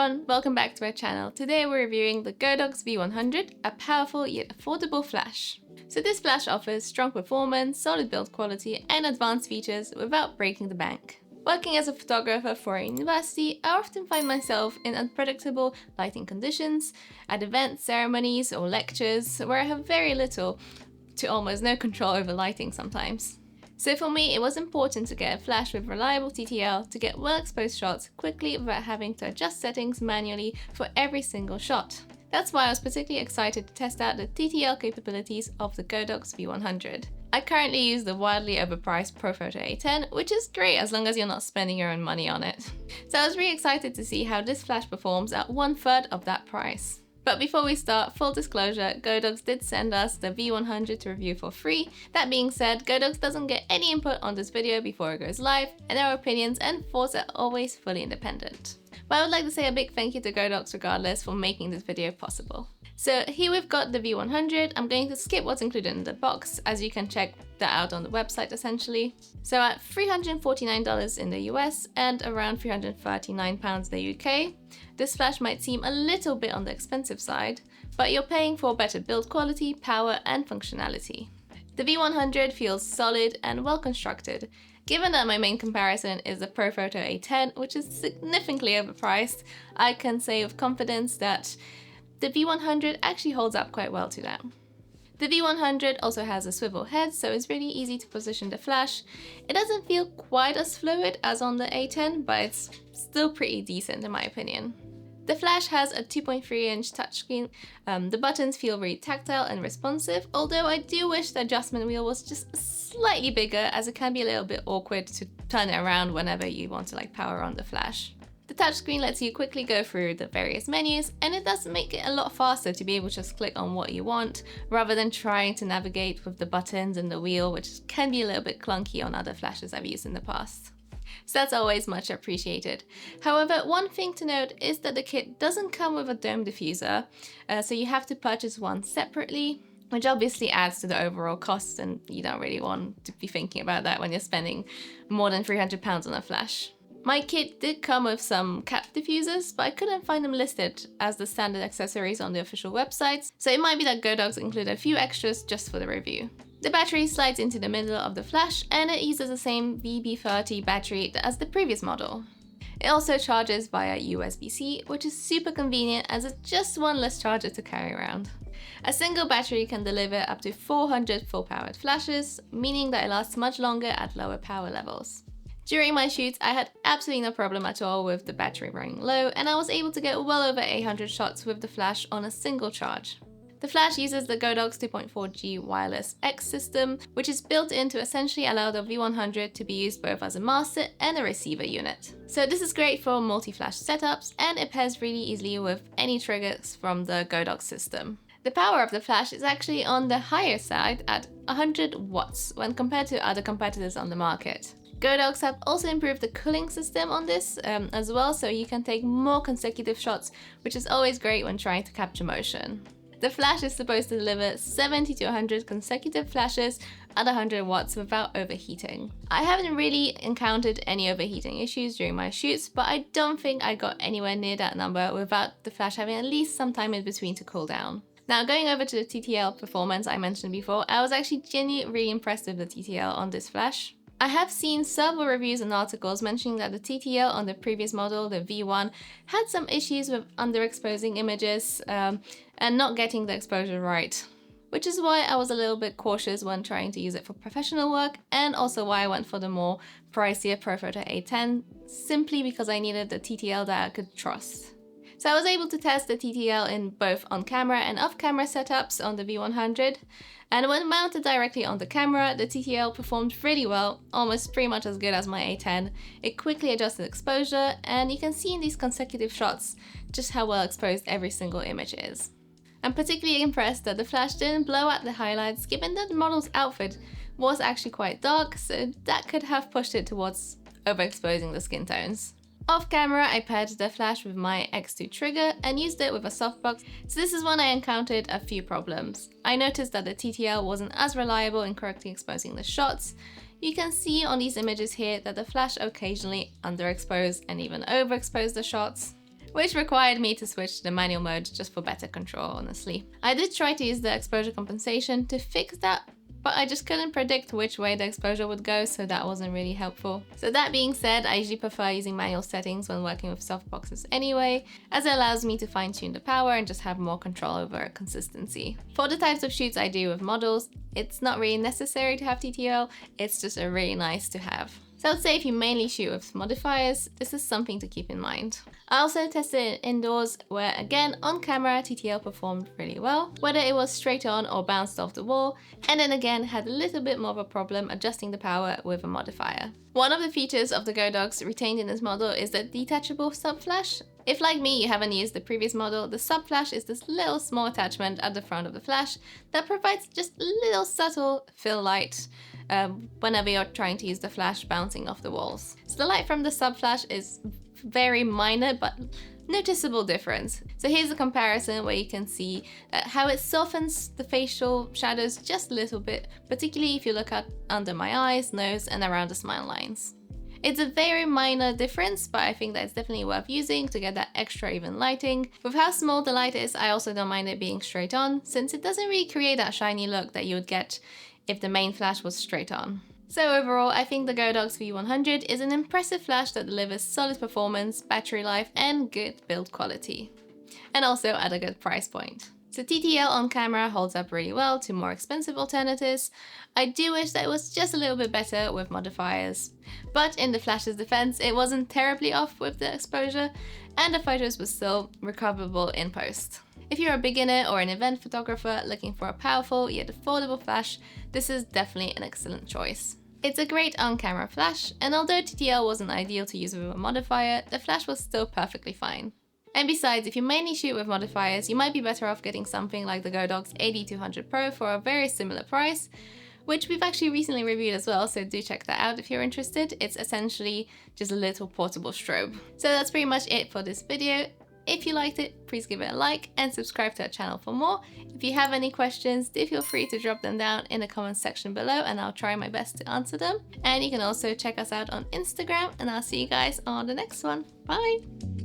everyone, welcome back to my channel. Today we're reviewing the Godox V100, a powerful yet affordable flash. So this flash offers strong performance, solid build quality and advanced features without breaking the bank. Working as a photographer for a university, I often find myself in unpredictable lighting conditions, at events, ceremonies or lectures where I have very little to almost no control over lighting sometimes. So for me, it was important to get a flash with reliable TTL to get well-exposed shots quickly without having to adjust settings manually for every single shot. That's why I was particularly excited to test out the TTL capabilities of the Godox V100. I currently use the wildly overpriced ProPhoto A10, which is great as long as you're not spending your own money on it. So I was really excited to see how this flash performs at 1/3 of that price. But before we start, full disclosure, Godox did send us the V100 to review for free. That being said, Godox doesn't get any input on this video before it goes live, and our opinions and thoughts are always fully independent. But I would like to say a big thank you to Godox regardless for making this video possible. So here we've got the V100. I'm going to skip what's included in the box, as you can check that out on the website essentially. So at $349 in the US and around £339 in the UK, this flash might seem a little bit on the expensive side, but you're paying for better build quality, power and functionality. The V100 feels solid and well constructed. Given that my main comparison is the ProPhoto A10, which is significantly overpriced, I can say with confidence that the V100 actually holds up quite well to that. The V100 also has a swivel head, so it's really easy to position the flash. It doesn't feel quite as fluid as on the A10, but it's still pretty decent in my opinion. The flash has a 2.3-inch touchscreen. The buttons feel really tactile and responsive, although I do wish the adjustment wheel was just slightly bigger, as it can be a little bit awkward to turn it around whenever you want to power on the flash. The touchscreen lets you quickly go through the various menus, and it does make it a lot faster to be able to just click on what you want, rather than trying to navigate with the buttons and the wheel, which can be a little bit clunky on other flashes I've used in the past. So that's always much appreciated. However, one thing to note is that the kit doesn't come with a dome diffuser, so you have to purchase one separately, which obviously adds to the overall cost, and you don't really want to be thinking about that when you're spending more than £300 on a flash. My kit did come with some cap diffusers, but I couldn't find them listed as the standard accessories on the official websites, so it might be that Godox included a few extras just for the review. The battery slides into the middle of the flash, and it uses the same VB30 battery as the previous model. It also charges via USB-C, which is super convenient as it's just one less charger to carry around. A single battery can deliver up to 400 full-powered flashes, meaning that it lasts much longer at lower power levels. During my shoots, I had absolutely no problem at all with the battery running low, and I was able to get well over 800 shots with the flash on a single charge. The flash uses the Godox 2.4G wireless X system, which is built in to essentially allow the V100 to be used both as a master and a receiver unit. So this is great for multi-flash setups, and it pairs really easily with any triggers from the Godox system. The power of the flash is actually on the higher side at 100 watts when compared to other competitors on the market. Godox have also improved the cooling system on this as well, so you can take more consecutive shots, which is always great when trying to capture motion. The flash is supposed to deliver 70 to 100 consecutive flashes at 100 watts without overheating. I haven't really encountered any overheating issues during my shoots, but I don't think I got anywhere near that number without the flash having at least some time in between to cool down. Now, going over to the TTL performance I mentioned before, I was actually genuinely really impressed with the TTL on this flash. I have seen several reviews and articles mentioning that the TTL on the previous model, the V1, had some issues with underexposing images and not getting the exposure right, which is why I was a little bit cautious when trying to use it for professional work, and also why I went for the more pricier ProPhoto A10, simply because I needed the TTL that I could trust. So I was able to test the TTL in both on-camera and off-camera setups on the V100, and when mounted directly on the camera, the TTL performed really well, almost pretty much as good as my A10. It quickly adjusted exposure, and you can see in these consecutive shots just how well exposed every single image is. I'm particularly impressed that the flash didn't blow out the highlights, given that the model's outfit was actually quite dark, so that could have pushed it towards overexposing the skin tones. Off camera, I paired the flash with my X2 trigger and used it with a softbox, so this is when I encountered a few problems. I noticed that the TTL wasn't as reliable in correctly exposing the shots. You can see on these images here that the flash occasionally underexposed and even overexposed the shots. which required me to switch to the manual mode just for better control, honestly. I did try to use the exposure compensation to fix that, but I just couldn't predict which way the exposure would go, so that wasn't really helpful. So that being said, I usually prefer using manual settings when working with softboxes anyway, as it allows me to fine-tune the power and just have more control over consistency. For the types of shoots I do with models, it's not really necessary to have TTL, it's just a really nice to have. So I'd say if you mainly shoot with modifiers, this is something to keep in mind. I also tested it indoors where, again, on camera TTL performed really well, whether it was straight on or bounced off the wall, and then again had a little bit more of a problem adjusting the power with a modifier. One of the features of the Godox retained in this model is the detachable sub-flash. If, like me, you haven't used the previous model, the sub-flash is this little small attachment at the front of the flash that provides just a little subtle fill light whenever you're trying to use the flash bouncing off the walls. So the light from the sub-flash is very minor but noticeable difference. So here's a comparison where you can see how it softens the facial shadows just a little bit, particularly if you look at under my eyes, nose, and around the smile lines. It's a very minor difference, but I think that it's definitely worth using to get that extra even lighting. With how small the light is, I also don't mind it being straight on, since it doesn't really create that shiny look that you would get if the main flash was straight on. So overall, I think the Godox V100 is an impressive flash that delivers solid performance, battery life, and good build quality. And also at a good price point. So TTL on camera holds up really well to more expensive alternatives. I do wish that it was just a little bit better with modifiers. But in the flash's defense, it wasn't terribly off with the exposure, and the photos were still recoverable in post. If you're a beginner or an event photographer looking for a powerful yet affordable flash, this is definitely an excellent choice. It's a great on-camera flash, and although TTL wasn't ideal to use with a modifier, the flash was still perfectly fine. And besides, if you mainly shoot with modifiers, you might be better off getting something like the Godox AD200 Pro for a very similar price, which we've actually recently reviewed as well, so do check that out if you're interested. It's essentially just a little portable strobe. So that's pretty much it for this video. If you liked it, please give it a like and subscribe to our channel for more. If you have any questions, do feel free to drop them down in the comments section below and I'll try my best to answer them. And you can also check us out on Instagram, and I'll see you guys on the next one. Bye!